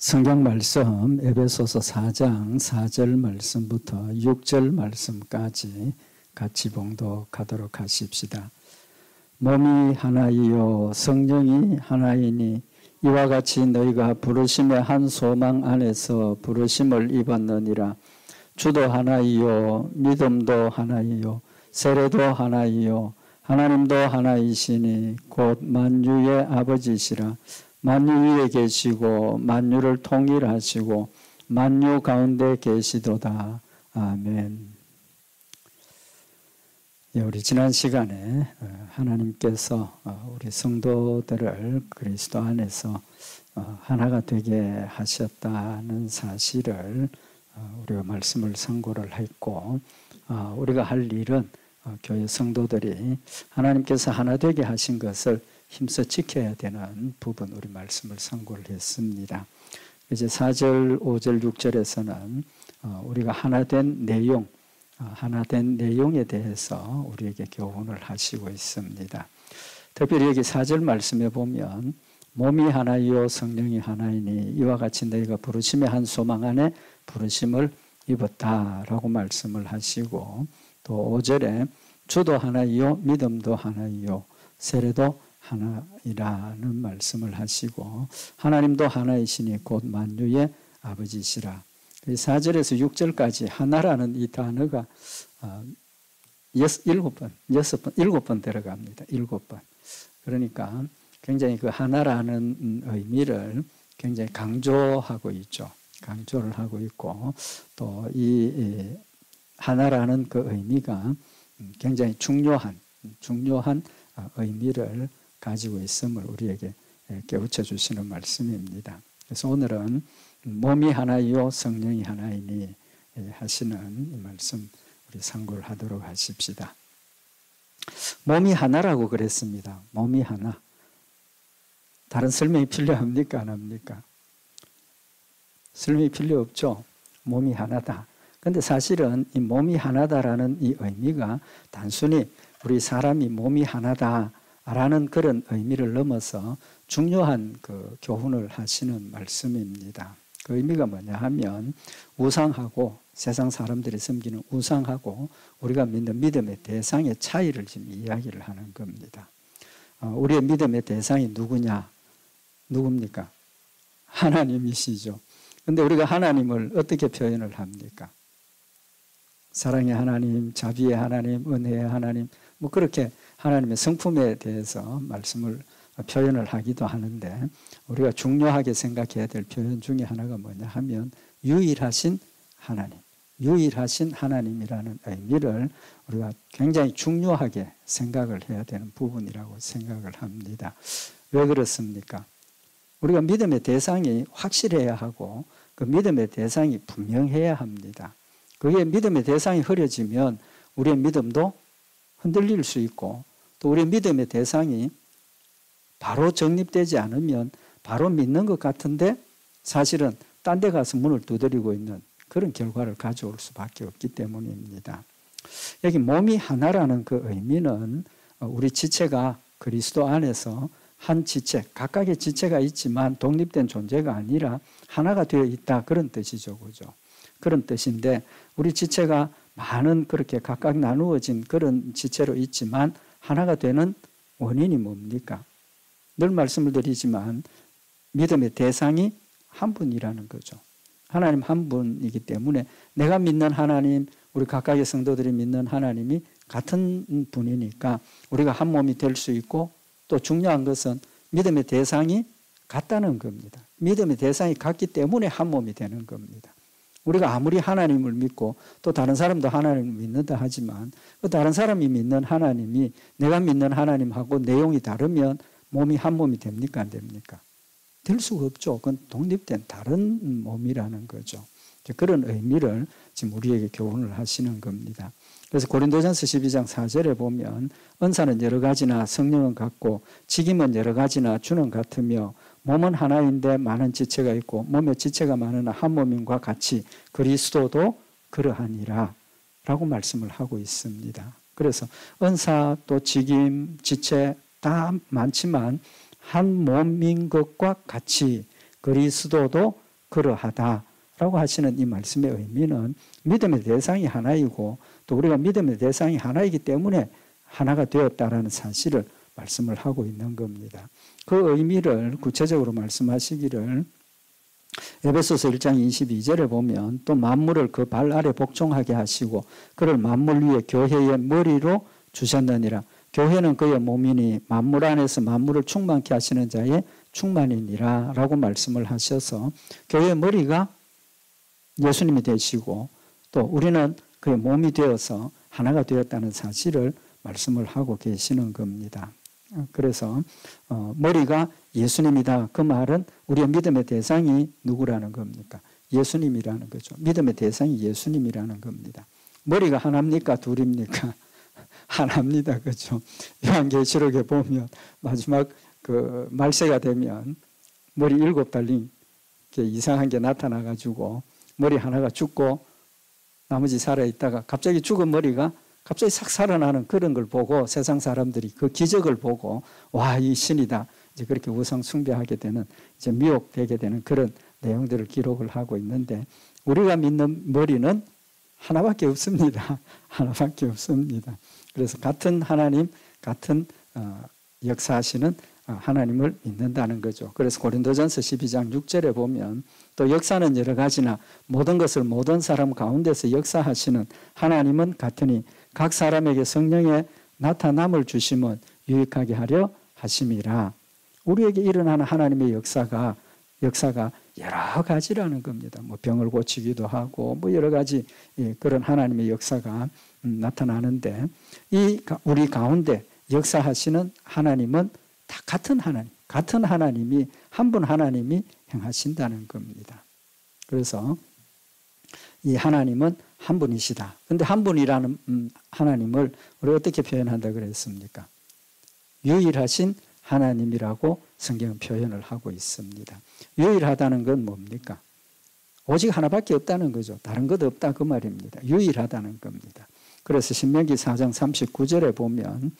성경 말씀 에베소서 4장 4절 말씀부터 6절 말씀까지 같이 봉독하도록 하십시다. 몸이 하나이요 성령이 하나이니 이와 같이 너희가 부르심의 한 소망 안에서 부르심을 입었느니라. 주도 하나이요 믿음도 하나이요 세례도 하나이요 하나님도 하나이시니 곧 만유의 아버지시라. 만유 위에 계시고 만유를 통일하시고 만유 가운데 계시도다. 아멘. 우리 지난 시간에 하나님께서 우리 성도들을 그리스도 안에서 하나가 되게 하셨다는 사실을 우리가 말씀을 상고를 했고, 우리가 할 일은 교회 성도들이 하나님께서 하나 되게 하신 것을 힘써 지켜야 되는 부분 우리 말씀을 상고를 했습니다. 이제 4절, 5절, 6절에서는 우리가 하나 된 내용, 하나 된 내용에 대해서 우리에게 교훈을 하시고 있습니다. 특별히 여기 4절 말씀에 보면 몸이 하나이요 성령이 하나이니 이와 같이 너희가 부르심의 한 소망 안에 부르심을 입었다라고 말씀을 하시고, 또 5절에 주도 하나이요 믿음도 하나이요 세례도 하나이라는 말씀을 하시고, 하나님도 하나이시니 곧 만유의 아버지시라. 4절에서 6절까지 하나라는 이 단어가 7번 들어갑니다. 7번. 그러니까 굉장히 그 하나라는 의미를 굉장히 강조하고 있죠. 강조를 하고 있고, 또 이 하나라는 그 의미가 굉장히 중요한 의미를 가지고 있음을 우리에게 깨우쳐 주시는 말씀입니다. 그래서 오늘은 몸이 하나이요 성령이 하나이니 하시는 이 말씀 우리 상고를 하도록 하십시다. 몸이 하나라고 그랬습니다. 몸이 하나. 다른 설명이 필요합니까? 안 합니까? 설명이 필요 없죠. 몸이 하나다. 그런데 사실은 이 몸이 하나다라는 이 의미가 단순히 우리 사람이 몸이 하나다라는 그런 의미를 넘어서 중요한 그 교훈을 하시는 말씀입니다. 그 의미가 뭐냐 하면 우상하고 세상 사람들이 섬기는 우상하고 우리가 믿는 믿음의 대상의 차이를 지금 이야기를 하는 겁니다. 우리의 믿음의 대상이 누굽니까? 하나님이시죠. 그런데 우리가 하나님을 어떻게 표현을 합니까? 사랑의 하나님, 자비의 하나님, 은혜의 하나님, 뭐 그렇게 하나님의 성품에 대해서 말씀을 표현을 하기도 하는데, 우리가 중요하게 생각해야 될 표현 중에 하나가 뭐냐 하면 유일하신 하나님, 유일하신 하나님이라는 의미를 우리가 굉장히 중요하게 생각을 해야 되는 부분이라고 생각을 합니다. 왜 그렇습니까? 우리가 믿음의 대상이 확실해야 하고 그 믿음의 대상이 분명해야 합니다. 그게 믿음의 대상이 흐려지면 우리의 믿음도 흔들릴 수 있고, 또 우리의 믿음의 대상이 바로 정립되지 않으면 바로 믿는 것 같은데 사실은 딴 데 가서 문을 두드리고 있는 그런 결과를 가져올 수밖에 없기 때문입니다. 여기 몸이 하나라는 그 의미는 우리 지체가 그리스도 안에서 한 지체, 각각의 지체가 있지만 독립된 존재가 아니라 하나가 되어 있다, 그런 뜻이죠. 그죠? 그런 뜻인데, 우리 지체가 많은 그렇게 각각 나누어진 그런 지체로 있지만 하나가 되는 원인이 뭡니까? 늘 말씀을 드리지만 믿음의 대상이 한 분이라는 거죠. 하나님 한 분이기 때문에 내가 믿는 하나님, 우리 각각의 성도들이 믿는 하나님이 같은 분이니까 우리가 한 몸이 될 수 있고, 또 중요한 것은 믿음의 대상이 같다는 겁니다. 믿음의 대상이 같기 때문에 한 몸이 되는 겁니다. 우리가 아무리 하나님을 믿고 또 다른 사람도 하나님을 믿는다 하지만 그 다른 사람이 믿는 하나님이 내가 믿는 하나님하고 내용이 다르면 몸이 한 몸이 됩니까? 안 됩니까? 될 수가 없죠. 그건 독립된 다른 몸이라는 거죠. 그런 의미를 지금 우리에게 교훈을 하시는 겁니다. 그래서 고린도전서 12장 4절에 보면 은사는 여러 가지나 성령은 같고 직임은 여러 가지나 주는 같으며 몸은 하나인데 많은 지체가 있고 몸에 지체가 많으나 한 몸인과 같이 그리스도도 그러하니라 라고 말씀을 하고 있습니다. 그래서 은사 또 직임, 지체 다 많지만 한 몸인 것과 같이 그리스도도 그러하다라고 하시는 이 말씀의 의미는 믿음의 대상이 하나이고 또 우리가 믿음의 대상이 하나이기 때문에 하나가 되었다라는 사실을 말씀을 하고 있는 겁니다. 그 의미를 구체적으로 말씀하시기를 에베소서 1장 22절에 보면 또 만물을 그 발 아래 복종하게 하시고 그를 만물 위에 교회의 머리로 주셨느니라. 교회는 그의 몸이니 만물 안에서 만물을 충만케 하시는 자의 충만이니라 라고 말씀을 하셔서 교회의 머리가 예수님이 되시고 또 우리는 그의 몸이 되어서 하나가 되었다는 사실을 말씀을 하고 계시는 겁니다. 그래서 머리가 예수님이다. 그 말은 우리의 믿음의 대상이 누구라는 겁니까? 예수님이라는 거죠. 믿음의 대상이 예수님이라는 겁니다. 머리가 하나입니까? 둘입니까? 하나입니다. 그죠? 요한계시록에 보면 마지막 그 말세가 되면 머리 7 달린 게 이상한 게 나타나가지고 머리 하나가 죽고 나머지 살아있다가 갑자기 죽은 머리가 갑자기 싹 살아나는 그런 걸 보고 세상 사람들이 그 기적을 보고 와, 이 신이다. 이제 그렇게 우상 숭배하게 되는 이제 미혹되게 되는 그런 내용들을 기록을 하고 있는데 우리가 믿는 머리는 하나밖에 없습니다. 하나밖에 없습니다. 그래서 같은 하나님, 같은 역사하시는 하나님을 믿는다는 거죠. 그래서 고린도전서 12장 6절에 보면 또 역사는 여러 가지나 모든 것을 모든 사람 가운데서 역사하시는 하나님은 같으니 각 사람에게 성령의 나타남을 주심은 유익하게 하려 하심이라. 우리에게 일어나는 하나님의 역사가 여러 가지라는 겁니다. 뭐 병을 고치기도 하고 뭐 여러 가지 그런 하나님의 역사가 나타나는데 이 우리 가운데 역사하시는 하나님은 다 같은 하나님, 같은 하나님이 한 분 하나님이 행하신다는 겁니다. 그래서 이 하나님은 한 분이시다. 그런데 한 분이라는 하나님을 우리 어떻게 표현한다 그랬습니까? 유일하신 하나님이라고 성경은 표현을 하고 있습니다. 유일하다는 건 뭡니까? 오직 하나밖에 없다는 거죠. 다른 것 없다 그 말입니다. 유일하다는 겁니다. 그래서 신명기 4장 39절에 보면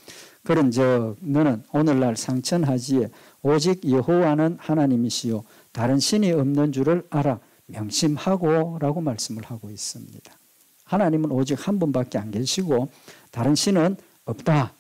그런즉 너는 오늘날 상천하지에 오직 여호와는 하나님이시요 다른 신이 없는 줄을 알아 명심하고 라고 말씀을 하고 있습니다. 하나님은 오직 한 분밖에 안 계시고 다른 신은 없다.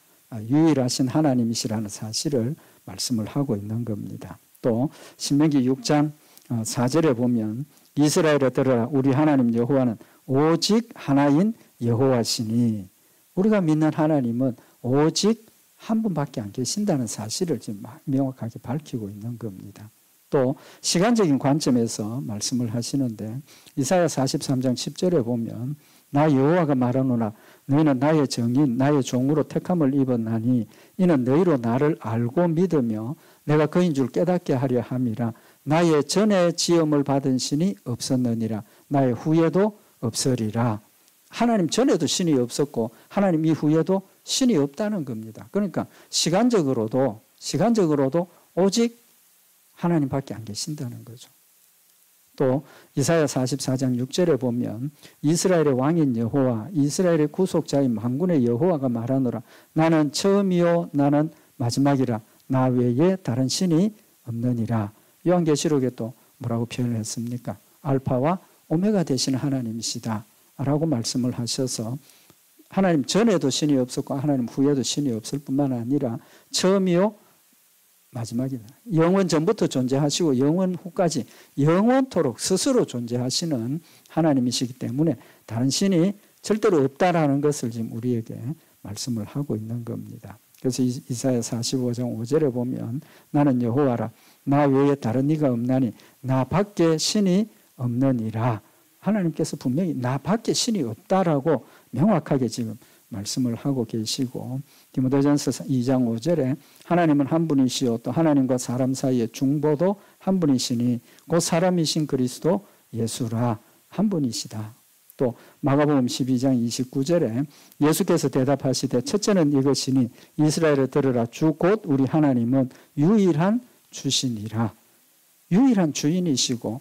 유일하신 하나님이시라는 사실을 말씀을 하고 있는 겁니다. 또 신명기 6장 4절에 보면 이스라엘에 들어라 우리 하나님 여호와는 오직 하나인 여호와시니 우리가 믿는 하나님은 오직 한 분밖에 안 계신다는 사실을 지금 명확하게 밝히고 있는 겁니다. 또 시간적인 관점에서 말씀을 하시는데 이사야 43장 10절에 보면 나 여호와가 말하노라 너희는 나의 정인 나의 종으로 택함을 입었나니 이는 너희로 나를 알고 믿으며 내가 그인 줄 깨닫게 하려 함이라 나의 전에 지음을 받은 신이 없었느니라 나의 후에도 없으리라. 하나님 전에도 신이 없었고 하나님 이후에도 신이 없다는 겁니다. 그러니까 시간적으로도 오직 하나님밖에 안 계신다는 거죠. 또 이사야 44장 6절에 보면 이스라엘의 왕인 여호와 이스라엘의 구속자인 만군의 여호와가 말하노라 나는 처음이요 나는 마지막이라 나 외에 다른 신이 없느니라. 요한계시록에 또 뭐라고 표현을 했습니까? 알파와 오메가 되시는 하나님이시다 라고 말씀을 하셔서 하나님 전에도 신이 없었고 하나님 후에도 신이 없을 뿐만 아니라 처음이요 마지막이다. 영원 전부터 존재하시고 영원 후까지 영원토록 스스로 존재하시는 하나님이시기 때문에 다른 신이 절대로 없다라는 것을 지금 우리에게 말씀을 하고 있는 겁니다. 그래서 이사야 45장 5절에 보면 나는 여호와라 나 외에 다른 이가 없나니 나 밖에 신이 없느니라. 하나님께서 분명히 나 밖에 신이 없다라고 명확하게 지금 말씀을 하고 계시고 디모데전서 2장 5절에 하나님은 한 분이시요 또 하나님과 사람 사이의 중보도 한 분이시니 곧 사람이신 그리스도 예수라 한 분이시다. 또 마가복음 12장 29절에 예수께서 대답하시되 첫째는 이것이니 이스라엘에 들으라 주 곧 우리 하나님은 유일한 주시니라. 유일한 주인이시고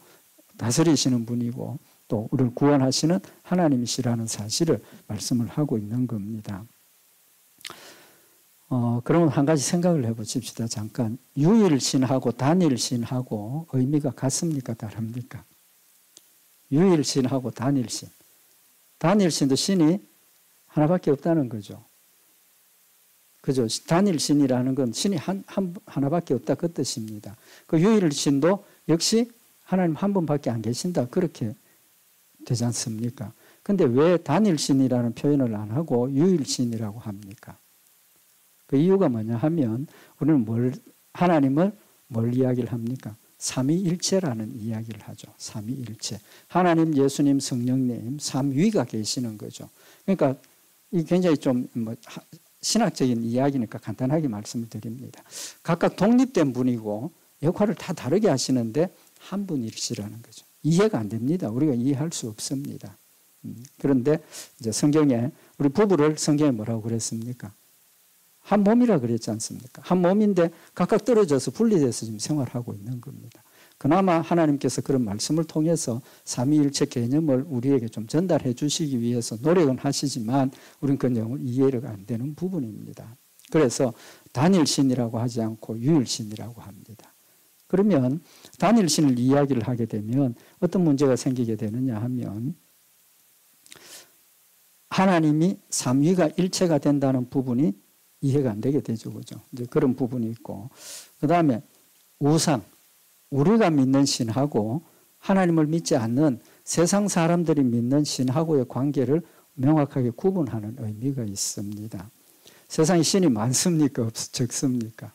다스리시는 분이고 또 우리를 구원하시는 하나님이시라는 사실을 말씀을 하고 있는 겁니다. 그러면 한 가지 생각을 해보십시다. 잠깐 유일신하고 단일신하고 의미가 같습니까? 다릅니까? 유일신하고 단일신. 단일신도 신이 하나밖에 없다는 거죠. 그죠? 단일신이라는 건 신이 하나밖에 없다 그 뜻입니다. 그 유일신도 역시 하나님 한 분밖에 안 계신다 그렇게 되지 않습니까? 근데 왜 단일신이라는 표현을 안 하고 유일신이라고 합니까? 그 이유가 뭐냐 하면 우리는 하나님을 뭘 이야기를 합니까? 삼위일체라는 이야기를 하죠. 삼위일체. 하나님, 예수님, 성령님, 삼위가 계시는 거죠. 그러니까 이 굉장히 좀 신학적인 이야기니까 간단하게 말씀을 드립니다. 각각 독립된 분이고 역할을 다 다르게 하시는데 한 분이시라는 거죠. 이해가 안 됩니다. 우리가 이해할 수 없습니다. 그런데 이제 성경에 우리 부부를 성경에 뭐라고 그랬습니까? 한 몸이라 그랬지 않습니까? 한 몸인데 각각 떨어져서 분리돼서 지금 생활하고 있는 겁니다. 그나마 하나님께서 그런 말씀을 통해서 삼위일체 개념을 우리에게 좀 전달해 주시기 위해서 노력은 하시지만 우리는 그 내용을 이해가 안 되는 부분입니다. 그래서 단일신이라고 하지 않고 유일신이라고 합니다. 그러면 단일신을 이야기를 하게 되면 어떤 문제가 생기게 되느냐 하면 하나님이 삼위가 일체가 된다는 부분이 이해가 안 되게 되죠. 그죠? 이제 그런 부분이 있고. 그 다음에 우상. 우리가 믿는 신하고 하나님을 믿지 않는 세상 사람들이 믿는 신하고의 관계를 명확하게 구분하는 의미가 있습니다. 세상에 신이 많습니까? 적습니까?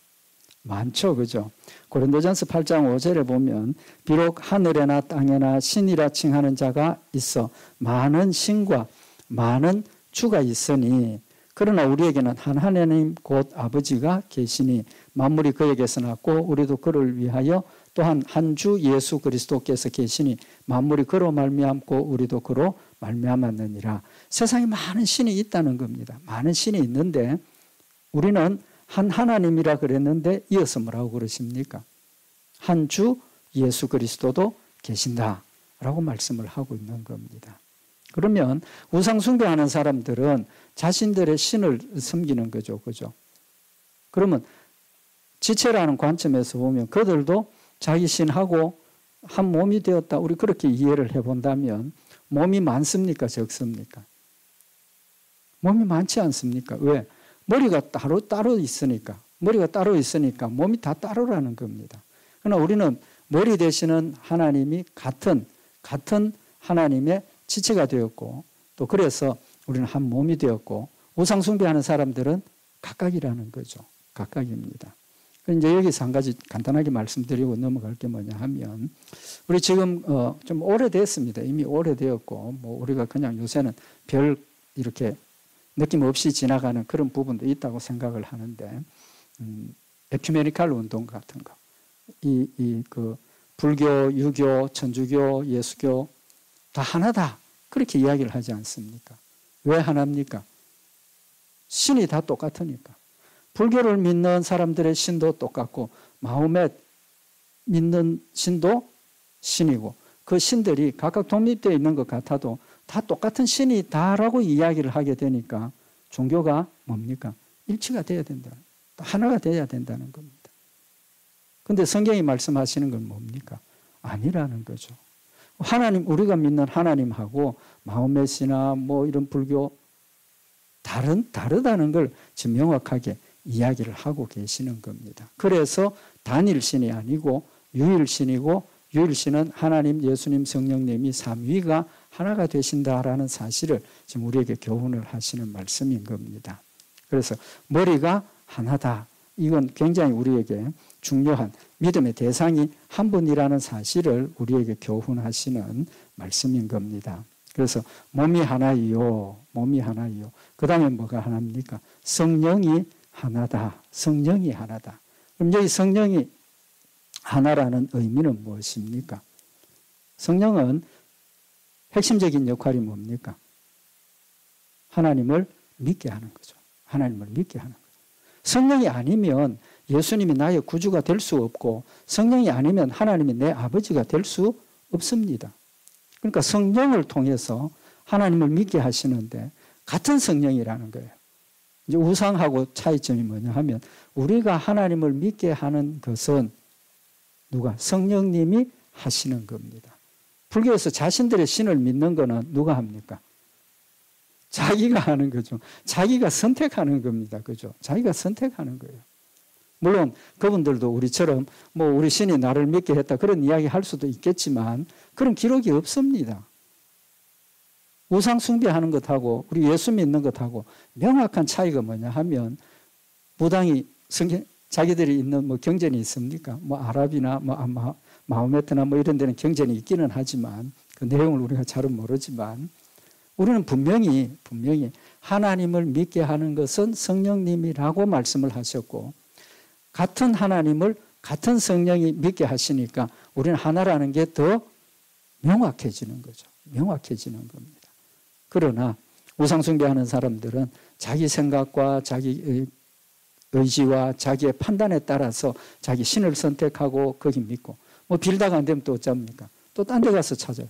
많죠. 그죠? 고린도전서 8장 5절에 보면 비록 하늘에나 땅에나 신이라 칭하는 자가 있어 많은 신과 많은 주가 있으니 그러나 우리에게는 한 하나님 곧 아버지가 계시니 만물이 그에게서 났고 우리도 그를 위하여 또한 한 주 예수 그리스도께서 계시니 만물이 그로 말미암고 우리도 그로 말미암았느니라. 세상에 많은 신이 있다는 겁니다. 많은 신이 있는데 우리는 한 하나님이라 그랬는데 이어서 뭐라고 그러십니까? 한 주 예수 그리스도도 계신다라고 말씀을 하고 있는 겁니다. 그러면 우상 숭배하는 사람들은 자신들의 신을 섬기는 거죠. 그죠? 그러면 지체라는 관점에서 보면 그들도 자기 신하고 한 몸이 되었다. 우리 그렇게 이해를 해본다면 몸이 많습니까? 적습니까? 몸이 많지 않습니까? 왜? 머리가 따로 있으니까. 머리가 따로 있으니까 몸이 다 따로라는 겁니다. 그러나 우리는 머리 되시는 하나님이 같은 하나님의 지체가 되었고 또 그래서 우리는 한 몸이 되었고 우상 숭배하는 사람들은 각각이라는 거죠. 각각입니다. 이제 여기서 한 가지 간단하게 말씀드리고 넘어갈 게 뭐냐 하면 우리 지금 좀 오래됐습니다. 이미 오래되었고 뭐 우리가 그냥 요새는 별 이렇게 느낌 없이 지나가는 그런 부분도 있다고 생각을 하는데 에큐메니칼 운동 같은 거, 그 불교, 유교, 천주교, 예수교 다 하나다 그렇게 이야기를 하지 않습니까? 왜 하나입니까? 신이 다 똑같으니까. 불교를 믿는 사람들의 신도 똑같고 마호멧 믿는 신도 신이고 그 신들이 각각 독립되어 있는 것 같아도 다 똑같은 신이다라고 이야기를 하게 되니까 종교가 뭡니까? 일치가 돼야 된다. 하나가 돼야 된다는 겁니다. 그런데 성경이 말씀하시는 건 뭡니까? 아니라는 거죠. 하나님, 우리가 믿는 하나님하고 마호멧이나 뭐 이런 불교 다르다는 걸 지금 명확하게 이야기를 하고 계시는 겁니다. 그래서 단일신이 아니고 유일신이고 유일신은 하나님, 예수님, 성령님이 삼위가 하나가 되신다라는 사실을 지금 우리에게 교훈을 하시는 말씀인 겁니다. 그래서 머리가 하나다. 이건 굉장히 우리에게 중요한 믿음의 대상이 한 분이라는 사실을 우리에게 교훈하시는 말씀인 겁니다. 그래서 몸이 하나이요. 몸이 하나이요. 그 다음에 뭐가 하나입니까? 성령이 하나다. 성령이 하나다. 그럼 여기 성령이 하나라는 의미는 무엇입니까? 성령은 핵심적인 역할이 뭡니까? 하나님을 믿게 하는 거죠. 하나님을 믿게 하는 거죠. 성령이 아니면 예수님이 나의 구주가 될 수 없고 성령이 아니면 하나님이 내 아버지가 될 수 없습니다. 그러니까 성령을 통해서 하나님을 믿게 하시는데 같은 성령이라는 거예요. 이제 우상하고 차이점이 뭐냐 하면 우리가 하나님을 믿게 하는 것은 누가? 성령님이 하시는 겁니다. 불교에서 자신들의 신을 믿는 거는 누가 합니까? 자기가 하는 거죠. 자기가 선택하는 겁니다. 그죠? 자기가 선택하는 거예요. 물론 그분들도 우리처럼 뭐 우리 신이 나를 믿게 했다 그런 이야기 할 수도 있겠지만 그런 기록이 없습니다. 우상 숭배하는 것하고 우리 예수 믿는 것하고 명확한 차이가 뭐냐 하면 무당이 자기들이 있는 뭐 경전이 있습니까? 뭐 아랍이나 뭐 마호메트나 뭐 이런 데는 경전이 있기는 하지만 그 내용을 우리가 잘은 모르지만 우리는 분명히 하나님을 믿게 하는 것은 성령님이라고 말씀을 하셨고 같은 하나님을 같은 성령이 믿게 하시니까 우리는 하나라는 게 더 명확해지는 거죠. 명확해지는 겁니다. 그러나 우상숭배하는 사람들은 자기 생각과 자기 의지와 자기의 판단에 따라서 자기 신을 선택하고 거기 믿고 뭐 빌다가 안 되면 또 어쩝니까? 또 딴 데 가서 찾아요.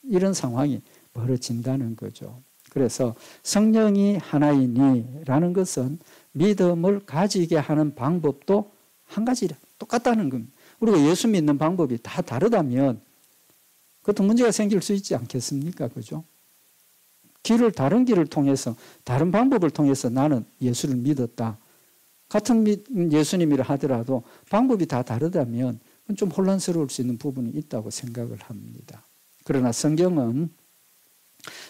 이런 상황이 벌어진다는 거죠. 그래서 성령이 하나이니라는 것은 믿음을 가지게 하는 방법도 한 가지라 똑같다는 겁니다. 우리가 예수 믿는 방법이 다 다르다면 그것도 문제가 생길 수 있지 않겠습니까? 그죠? 다른 길을 통해서 다른 방법을 통해서 나는 예수를 믿었다. 같은 예수님이라 하더라도 방법이 다 다르다면 좀 혼란스러울 수 있는 부분이 있다고 생각을 합니다. 그러나 성경은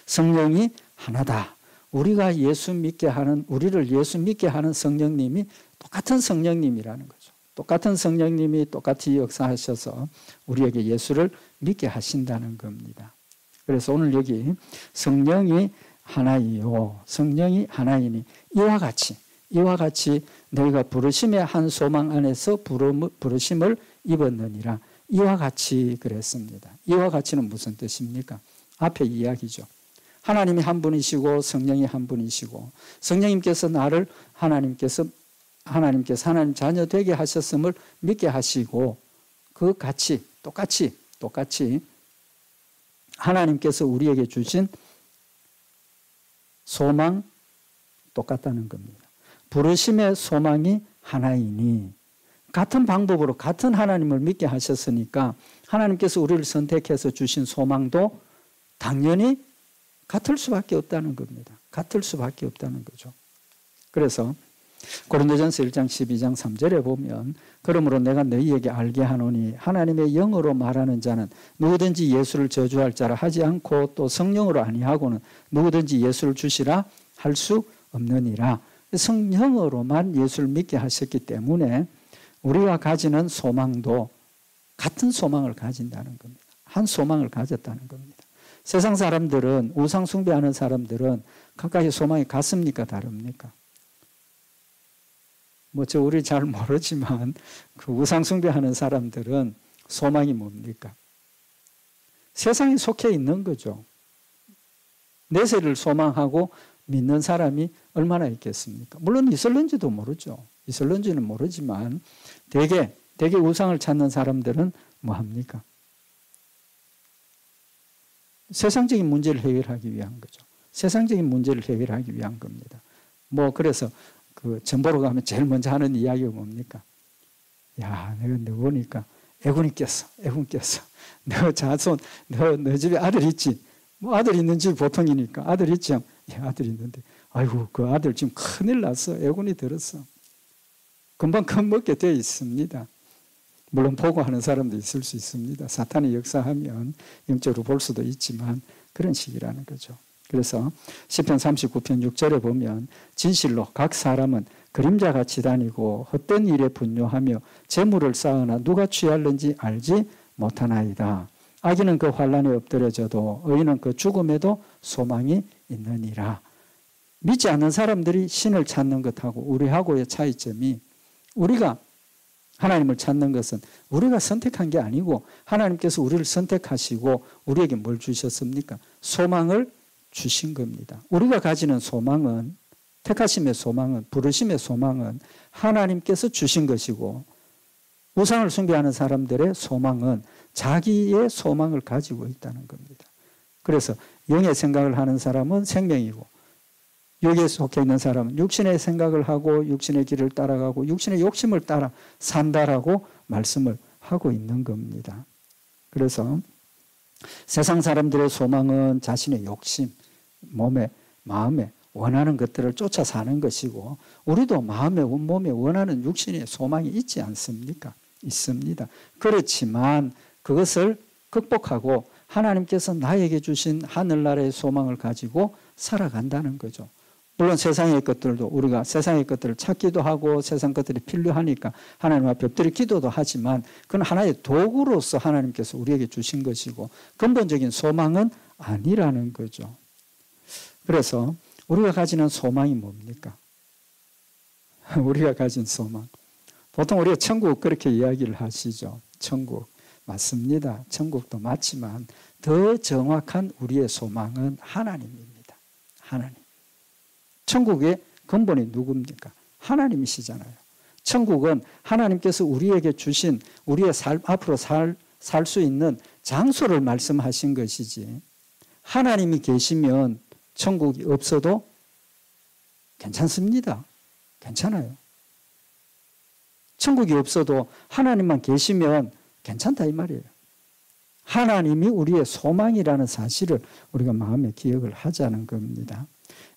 성령이 하나다. 우리를 예수 믿게 하는 성령님이 똑같은 성령님이라는 거죠. 똑같은 성령님이 똑같이 역사하셔서 우리에게 예수를 믿게 하신다는 겁니다. 그래서 오늘 여기 성령이 하나이요. 성령이 하나이니 이와 같이 너희가 부르심의 한 소망 안에서 부르심을 입었느니라. 이와 같이 그랬습니다. 이와 같이는 무슨 뜻입니까? 앞에 이야기죠. 하나님이 한 분이시고 성령이 한 분이시고 성령님께서 나를 하나님께서 하나님 자녀 되게 하셨음을 믿게 하시고 그 같이 똑같이 하나님께서 우리에게 주신 소망 똑같다는 겁니다. 부르심의 소망이 하나이니 같은 방법으로 같은 하나님을 믿게 하셨으니까 하나님께서 우리를 선택해서 주신 소망도 당연히 같을 수밖에 없다는 겁니다. 같을 수밖에 없다는 거죠. 그래서 고린도전서 1장 12장 3절에 보면 그러므로 내가 너희에게 알게 하노니 하나님의 영으로 말하는 자는 누구든지 예수를 저주할 자라 하지 않고 또 성령으로 아니하고는 누구든지 예수를 주시라 할 수 없느니라. 성령으로만 예수를 믿게 하셨기 때문에 우리가 가지는 소망도 같은 소망을 가진다는 겁니다. 한 소망을 가졌다는 겁니다. 세상 사람들은 우상 숭배하는 사람들은 각각의 소망이 같습니까? 다릅니까? 우리 잘 모르지만 그 우상 숭배하는 사람들은 소망이 뭡니까? 세상에 속해 있는 거죠. 내세를 소망하고 믿는 사람이 얼마나 있겠습니까? 물론 있을는지도 모르죠. 있을는지는 모르지만 대개 우상을 찾는 사람들은 뭐 합니까? 세상적인 문제를 해결하기 위한 거죠. 세상적인 문제를 해결하기 위한 겁니다. 그래서 전 보러 가면 제일 먼저 하는 이야기가 뭡니까? 야, 내가 너 보니까 애군이 꼈어. 너 자손, 너 집에 아들 있지? 아들 있는 집이 보통이니까. 아들 있지? 아들 있는데. 아이고, 그 아들 지금 큰일 났어. 애군이 들었어. 금방 겁먹게 되어 있습니다. 물론 보고하는 사람도 있을 수 있습니다. 사탄이 역사하면 영적으로 볼 수도 있지만 그런 식이라는 거죠. 그래서 시편 39편 6절에 보면 진실로 각 사람은 그림자같이 다니고 헛된 일에 분뇨하며 재물을 쌓으나 누가 취할는지 알지 못하나이다. 악인은 그 환난에 엎드려져도 의인은 그 죽음에도 소망이 있느니라. 믿지 않는 사람들이 신을 찾는 것하고 우리하고의 차이점이 우리가 하나님을 찾는 것은 우리가 선택한 게 아니고 하나님께서 우리를 선택하시고 우리에게 뭘 주셨습니까? 소망을 주신 겁니다. 우리가 가지는 소망은 택하심의 소망은 부르심의 소망은 하나님께서 주신 것이고 우상을 숭배하는 사람들의 소망은 자기의 소망을 가지고 있다는 겁니다. 그래서 영의 생각을 하는 사람은 생명이고 여기에 속해 있는 사람은 육신의 생각을 하고 육신의 길을 따라가고 육신의 욕심을 따라 산다라고 말씀을 하고 있는 겁니다. 그래서 세상 사람들의 소망은 자신의 욕심, 몸에, 마음에 원하는 것들을 쫓아 사는 것이고 우리도 마음에, 몸에 원하는 육신의 소망이 있지 않습니까? 있습니다. 그렇지만 그것을 극복하고 하나님께서 나에게 주신 하늘나라의 소망을 가지고 살아간다는 거죠. 물론 세상의 것들도 우리가 세상의 것들을 찾기도 하고 세상 것들이 필요하니까 하나님 앞에 엎드려 기도도 하지만 그건 하나의 도구로서 하나님께서 우리에게 주신 것이고 근본적인 소망은 아니라는 거죠. 그래서 우리가 가지는 소망이 뭡니까? 우리가 가진 소망. 보통 우리가 천국 그렇게 이야기를 하시죠. 천국. 맞습니다. 천국도 맞지만 더 정확한 우리의 소망은 하나님입니다. 하나님. 천국의 근본이 누굽니까? 하나님이시잖아요. 천국은 하나님께서 우리에게 주신 우리의 앞으로 살 수 있는 장소를 말씀하신 것이지 하나님이 계시면 천국이 없어도 괜찮습니다. 괜찮아요. 천국이 없어도 하나님만 계시면 괜찮다 이 말이에요. 하나님이 우리의 소망이라는 사실을 우리가 마음에 기억을 하자는 겁니다.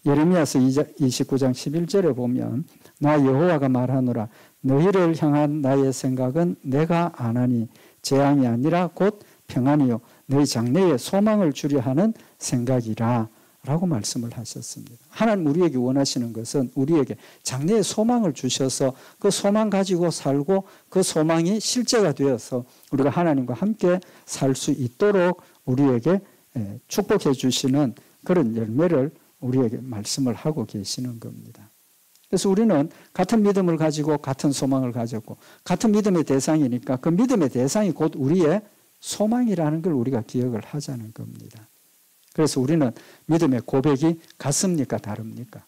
예레미야서 29장 11절에 보면 나 여호와가 말하노라 너희를 향한 나의 생각은 내가 아나니 재앙이 아니라 곧 평안이요 너희 장래에 소망을 주려 하는 생각이라 라고 말씀을 하셨습니다. 하나님 우리에게 원하시는 것은 우리에게 장래에 소망을 주셔서 그 소망 가지고 살고 그 소망이 실제가 되어서 우리가 하나님과 함께 살 수 있도록 우리에게 축복해 주시는 그런 열매를 우리에게 말씀을 하고 계시는 겁니다. 그래서 우리는 같은 믿음을 가지고 같은 소망을 가졌고 같은 믿음의 대상이니까 그 믿음의 대상이 곧 우리의 소망이라는 걸 우리가 기억을 하자는 겁니다. 그래서 우리는 믿음의 고백이 같습니까? 다릅니까?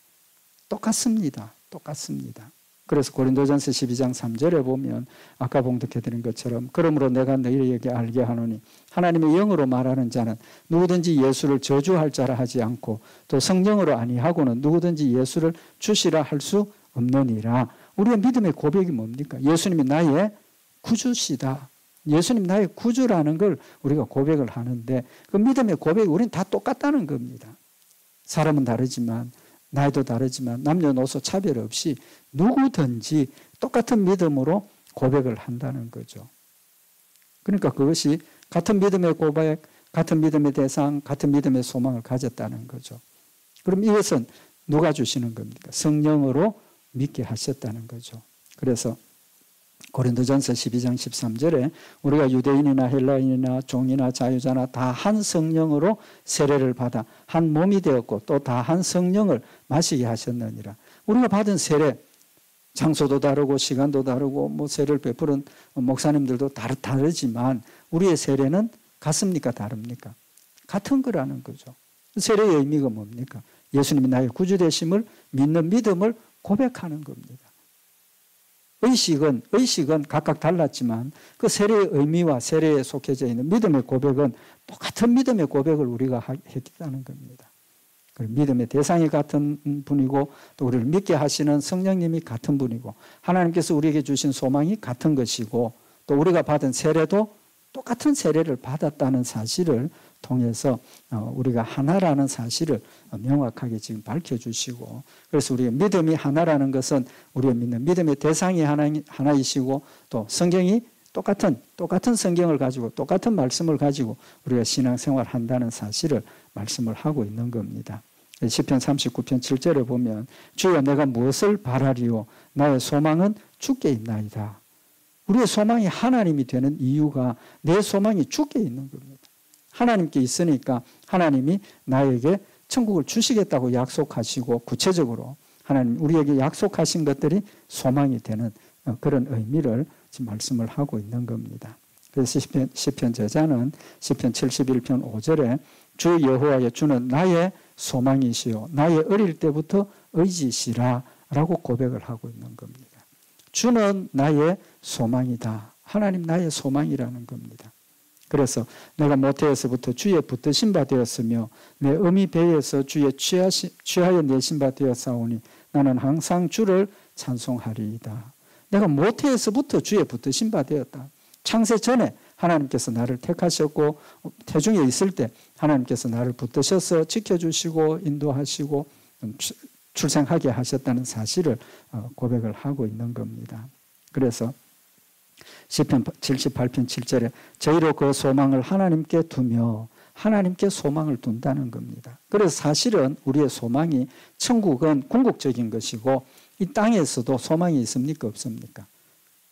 똑같습니다. 똑같습니다. 그래서 고린도전서 12장 3절에 보면 아까 봉독해드린 것처럼 그러므로 내가 너희에게 알게 하노니 하나님의 영으로 말하는 자는 누구든지 예수를 저주할 자라 하지 않고 또 성령으로 아니하고는 누구든지 예수를 주시라 할 수 없느니라. 우리의 믿음의 고백이 뭡니까? 예수님이 나의 구주시다. 예수님 나의 구주라는 걸 우리가 고백을 하는데 그 믿음의 고백이 우리는 다 똑같다는 겁니다. 사람은 다르지만 나이도 다르지만 남녀노소 차별 없이 누구든지 똑같은 믿음으로 고백을 한다는 거죠. 그러니까 그것이 같은 믿음의 고백, 같은 믿음의 대상, 같은 믿음의 소망을 가졌다는 거죠. 그럼 이것은 누가 주시는 겁니까? 성령으로 믿게 하셨다는 거죠. 그래서 고린도전서 12장 13절에 우리가 유대인이나 헬라인이나 종이나 자유자나 다 한 성령으로 세례를 받아 한 몸이 되었고 또 다 한 성령을 마시게 하셨느니라. 우리가 받은 세례 장소도 다르고 시간도 다르고 뭐 세례를 베푸는 목사님들도 다르지만 우리의 세례는 같습니까? 다릅니까? 같은 거라는 거죠. 세례의 의미가 뭡니까? 예수님이 나의 구주 되심을 믿는 믿음을 고백하는 겁니다. 의식은 각각 달랐지만 그 세례의 의미와 세례에 속해져 있는 믿음의 고백은 똑같은 믿음의 고백을 우리가 했다는 겁니다. 믿음의 대상이 같은 분이고 또 우리를 믿게 하시는 성령님이 같은 분이고 하나님께서 우리에게 주신 소망이 같은 것이고 또 우리가 받은 세례도 똑같은 세례를 받았다는 사실을 통해서 우리가 하나라는 사실을 명확하게 지금 밝혀주시고 그래서 우리의 믿음이 하나라는 것은 우리가 믿는 믿음의 대상이 하나이시고 또 성경이 똑같은 성경을 가지고 똑같은 말씀을 가지고 우리가 신앙생활을 한다는 사실을 말씀을 하고 있는 겁니다. 시편 39편 7절에 보면 주여 내가 무엇을 바라리요 나의 소망은 주께 있나이다. 우리의 소망이 하나님이 되는 이유가 내 소망이 주께 있는 겁니다. 하나님께 있으니까 하나님이 나에게 천국을 주시겠다고 약속하시고 구체적으로 하나님 우리에게 약속하신 것들이 소망이 되는 그런 의미를 지금 말씀을 하고 있는 겁니다. 그래서 시편 저자는 시편 71편 5절에 주 여호와의 주는 나의 소망이시요 나의 어릴 때부터 의지시라 라고 고백을 하고 있는 겁니다. 주는 나의 소망이다. 하나님 나의 소망이라는 겁니다. 그래서 내가 모태에서부터 주의 붙드신 바 되었으며 내 어미 배에서 주의 취하여 내신 바 되었사오니 나는 항상 주를 찬송하리이다. 내가 모태에서부터 주의 붙드신 바 되었다. 창세 전에 하나님께서 나를 택하셨고 태중에 있을 때 하나님께서 나를 붙드셔서 지켜주시고 인도하시고 출생하게 하셨다는 사실을 고백을 하고 있는 겁니다. 그래서 시편 78편 7절에 저희로 그 소망을 하나님께 두며 하나님께 소망을 둔다는 겁니다. 그래서 사실은 우리의 소망이 천국은 궁극적인 것이고 이 땅에서도 소망이 있습니까? 없습니까?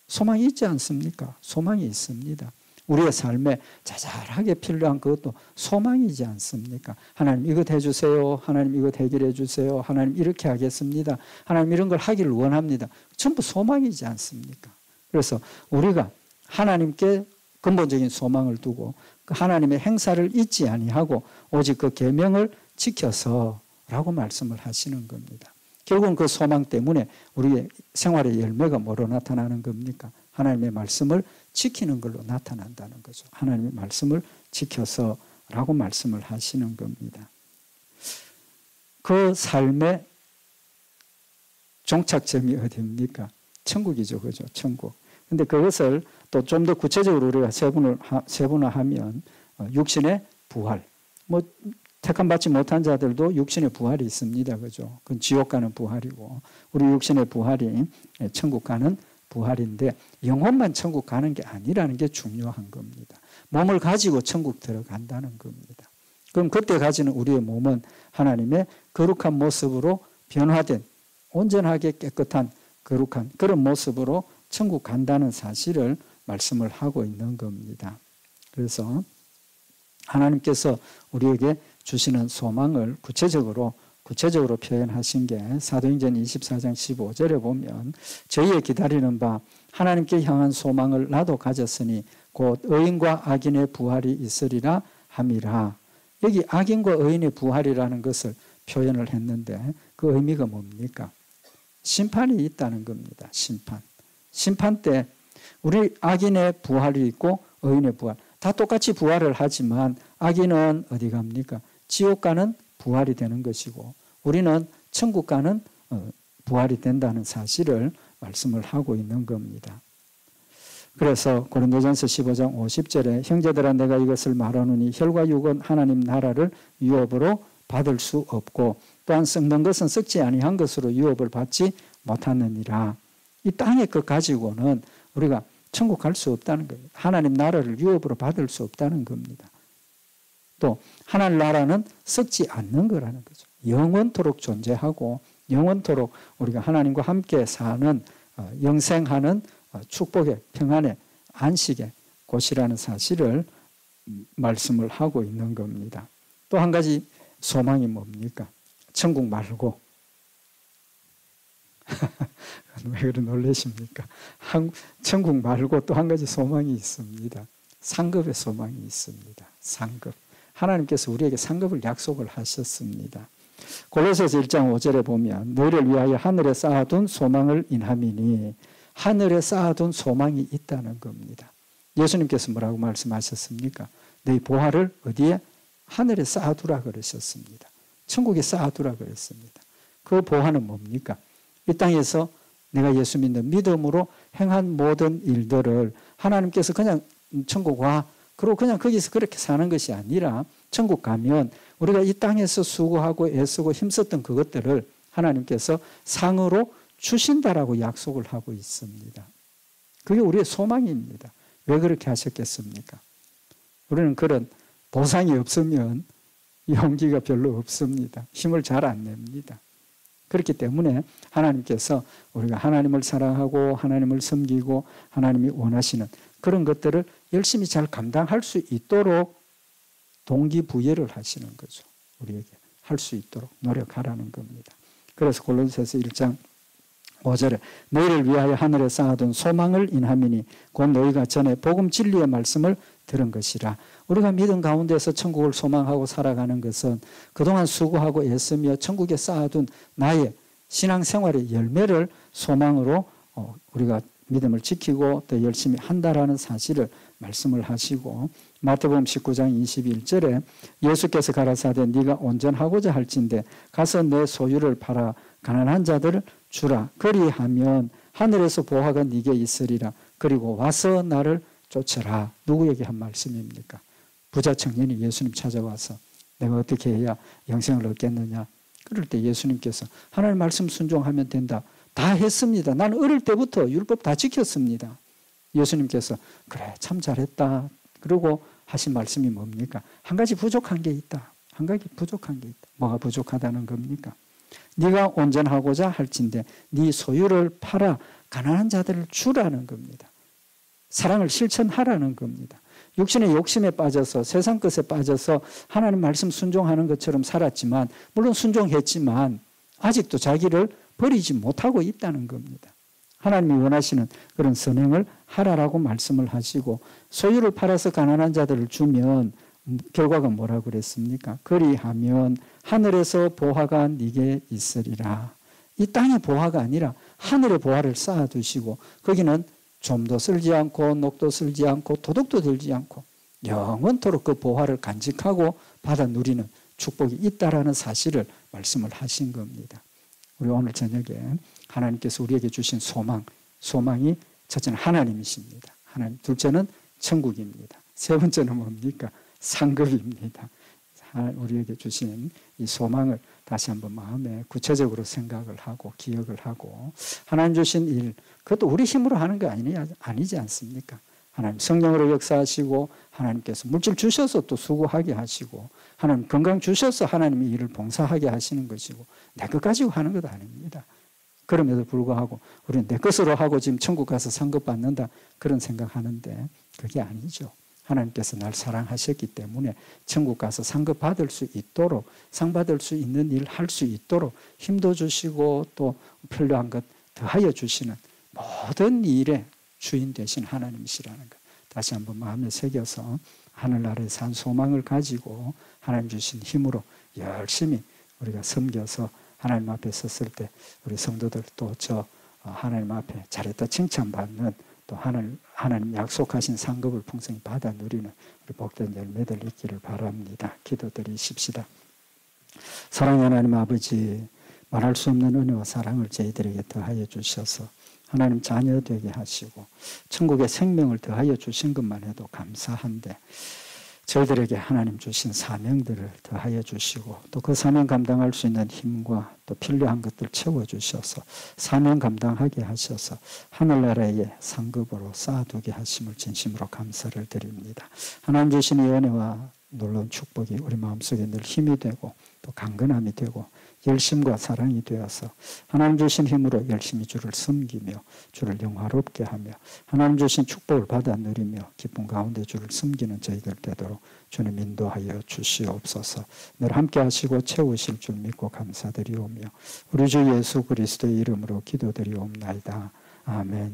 소망이 있지 않습니까? 소망이 있습니다. 우리의 삶에 자잘하게 필요한 그것도 소망이지 않습니까? 하나님 이것 해주세요. 하나님 이것 해결해 주세요. 하나님 이렇게 하겠습니다. 하나님 이런 걸 하기를 원합니다. 전부 소망이지 않습니까? 그래서 우리가 하나님께 근본적인 소망을 두고 그 하나님의 행사를 잊지 아니하고 오직 그 계명을 지켜서라고 말씀을 하시는 겁니다. 결국은 그 소망 때문에 우리의 생활의 열매가 뭐로 나타나는 겁니까? 하나님의 말씀을 지키는 걸로 나타난다는 거죠. 하나님의 말씀을 지켜서라고 말씀을 하시는 겁니다. 그 삶의 종착점이 어디입니까? 천국이죠. 그죠? 천국. 근데 그것을 또 좀 더 구체적으로 우리가 세분화하면 육신의 부활. 뭐 택함받지 못한 자들도 육신의 부활이 있습니다. 그죠? 그건 지옥 가는 부활이고 우리 육신의 부활이 천국 가는 부활인데 영혼만 천국 가는 게 아니라는 게 중요한 겁니다. 몸을 가지고 천국 들어간다는 겁니다. 그럼 그때 가지는 우리의 몸은 하나님의 거룩한 모습으로 변화된 온전하게 깨끗한 거룩한 그런 모습으로 천국 간다는 사실을 말씀을 하고 있는 겁니다. 그래서 하나님께서 우리에게 주시는 소망을 구체적으로 표현하신 게 사도행전 24장 15절에 보면 저희의 기다리는 바 하나님께 향한 소망을 나도 가졌으니 곧 의인과 악인의 부활이 있으리라 함이라. 여기 악인과 의인의 부활이라는 것을 표현을 했는데 그 의미가 뭡니까? 심판이 있다는 겁니다. 심판 때 우리 악인의 부활이 있고 의인의 부활 다 똑같이 부활을 하지만 악인은 어디 갑니까? 지옥 가는 부활이 되는 것이고 우리는 천국 가는 부활이 된다는 사실을 말씀을 하고 있는 겁니다. 그래서 고린도전서 15장 50절에 형제들아 내가 이것을 말하노니 혈과 육은 하나님 나라를 유업으로 받을 수 없고 또한 썩는 것은 썩지 아니한 것으로 유업을 받지 못하느니라. 이 땅의 것 가지고는 우리가 천국 갈 수 없다는 거예요. 하나님 나라를 유업으로 받을 수 없다는 겁니다. 또 하나님 나라는 썩지 않는 거라는 거죠. 영원토록 존재하고 영원토록 우리가 하나님과 함께 사는 영생하는 축복의 평안의 안식의 곳이라는 사실을 말씀을 하고 있는 겁니다. 또 한 가지 소망이 뭡니까? 천국 말고 왜 그렇게 놀라십니까? 천국 말고 또 한 가지 소망이 있습니다. 상급의 소망이 있습니다. 상급. 하나님께서 우리에게 상급을 약속을 하셨습니다. 골로새서 1장 5절에 보면 너희를 위하여 하늘에 쌓아둔 소망을 인함이니 하늘에 쌓아둔 소망이 있다는 겁니다. 예수님께서 뭐라고 말씀하셨습니까? 너희 보화를 어디에? 하늘에 쌓아두라 그러셨습니다. 천국에 쌓아두라 그랬습니다. 그 보화는 뭡니까? 이 땅에서 내가 예수 믿는 믿음으로 행한 모든 일들을 하나님께서 그냥 천국 와 그리고 그냥 거기서 그렇게 사는 것이 아니라 천국 가면 우리가 이 땅에서 수고하고 애쓰고 힘썼던 그것들을 하나님께서 상으로 주신다라고 약속을 하고 있습니다. 그게 우리의 소망입니다. 왜 그렇게 하셨겠습니까? 우리는 그런 보상이 없으면 용기가 별로 없습니다. 힘을 잘 안 냅니다. 그렇기 때문에 하나님께서 우리가 하나님을 사랑하고 하나님을 섬기고 하나님이 원하시는 그런 것들을 열심히 잘 감당할 수 있도록 동기부여를 하시는 거죠. 우리에게 할 수 있도록 노력하라는 겁니다. 그래서 골로새서 1장 5절에 너희를 위하여 하늘에 쌓아둔 소망을 인함이니 곧 너희가 전에 복음 진리의 말씀을 들은 것이라. 우리가 믿음 가운데서 천국을 소망하고 살아가는 것은 그동안 수고하고 애쓰며 천국에 쌓아둔 나의 신앙생활의 열매를 소망으로 우리가 믿음을 지키고 더 열심히 한다라는 사실을 말씀을 하시고 마태복음 19장 21절에 예수께서 가라사대 네가 온전하고자 할진대 가서 내 소유를 팔아 가난한 자들을 주라. 그리하면 하늘에서 보화가 네게 있으리라. 그리고 와서 나를 쫓아라. 누구에게 한 말씀입니까? 부자 청년이 예수님 찾아와서 내가 어떻게 해야 영생을 얻겠느냐. 그럴 때 예수님께서 하나님 말씀 순종하면 된다. 다 했습니다. 나는 어릴 때부터 율법 다 지켰습니다. 예수님께서 그래 참 잘했다. 그리고 하신 말씀이 뭡니까? 한 가지 부족한 게 있다. 한 가지 부족한 게 있다. 뭐가 부족하다는 겁니까? 네가 온전하고자 할진대 네 소유를 팔아 가난한 자들을 주라는 겁니다. 사랑을 실천하라는 겁니다. 육신의 욕심에 빠져서 세상 것에 빠져서 하나님 말씀 순종하는 것처럼 살았지만 물론 순종했지만 아직도 자기를 버리지 못하고 있다는 겁니다. 하나님이 원하시는 그런 선행을 하라라고 말씀을 하시고 소유를 팔아서 가난한 자들을 주면 결과가 뭐라고 그랬습니까? 그리하면 하늘에서 보화가 네게 있으리라. 이 땅의 보화가 아니라 하늘의 보화를 쌓아두시고 거기는 좀도 쓸지 않고 녹도 쓸지 않고 도둑도 들지 않고 영원토록 그 보화를 간직하고 받아 누리는 축복이 있다라는 사실을 말씀을 하신 겁니다. 우리 오늘 저녁에 하나님께서 우리에게 주신 소망이 첫째는 하나님이십니다. 하나님, 둘째는 천국입니다. 세 번째는 뭡니까? 상급입니다. 우리에게 주신 이 소망을 다시 한번 마음에 구체적으로 생각을 하고 기억을 하고 하나님 주신 일, 그것도 우리 힘으로 하는 거 아니지 않습니까? 하나님 성령으로 역사하시고 하나님께서 물질 주셔서 또 수고하게 하시고 하나님 건강 주셔서 하나님이 일을 봉사하게 하시는 것이고 내 것 가지고 하는 것 아닙니다. 그럼에도 불구하고 우리는 내 것으로 하고 지금 천국 가서 상급 받는다 그런 생각하는데 그게 아니죠. 하나님께서 날 사랑하셨기 때문에 천국 가서 상급 받을 수 있도록 상 받을 수 있는 일 할 수 있도록 힘도 주시고 또 필요한 것 더하여 주시는 모든 일의 주인 되신 하나님이시라는 것 다시 한번 마음에 새겨서 하늘나라에 산 소망을 가지고 하나님 주신 힘으로 열심히 우리가 섬겨서 하나님 앞에 섰을 때 우리 성도들 또 저 하나님 앞에 잘했다 칭찬받는 또 하나님 약속하신 상급을 풍성히 받아 누리는 우리 복된 열매들 있기를 바랍니다. 기도드리십시다. 사랑의 하나님 아버지, 말할 수 없는 은혜와 사랑을 저희들에게 더하여 주셔서 하나님 자녀 되게 하시고 천국의 생명을 더하여 주신 것만 해도 감사한데 저희들에게 하나님 주신 사명들을 더하여 주시고 또 그 사명 감당할 수 있는 힘과 또 필요한 것들 채워주셔서 사명 감당하게 하셔서 하늘나라의 상급으로 쌓아두게 하심을 진심으로 감사를 드립니다. 하나님 주신 이 은혜와 놀라운 축복이 우리 마음속에 늘 힘이 되고 또 강건함이 되고 열심과 사랑이 되어서 하나님 주신 힘으로 열심히 주를 섬기며 주를 영화롭게 하며 하나님 주신 축복을 받아 누리며 기쁨 가운데 주를 섬기는 저희들 되도록 주님 인도하여 주시옵소서. 늘 함께 하시고 채우실 줄 믿고 감사드리오며 우리 주 예수 그리스도의 이름으로 기도드리옵나이다. 아멘.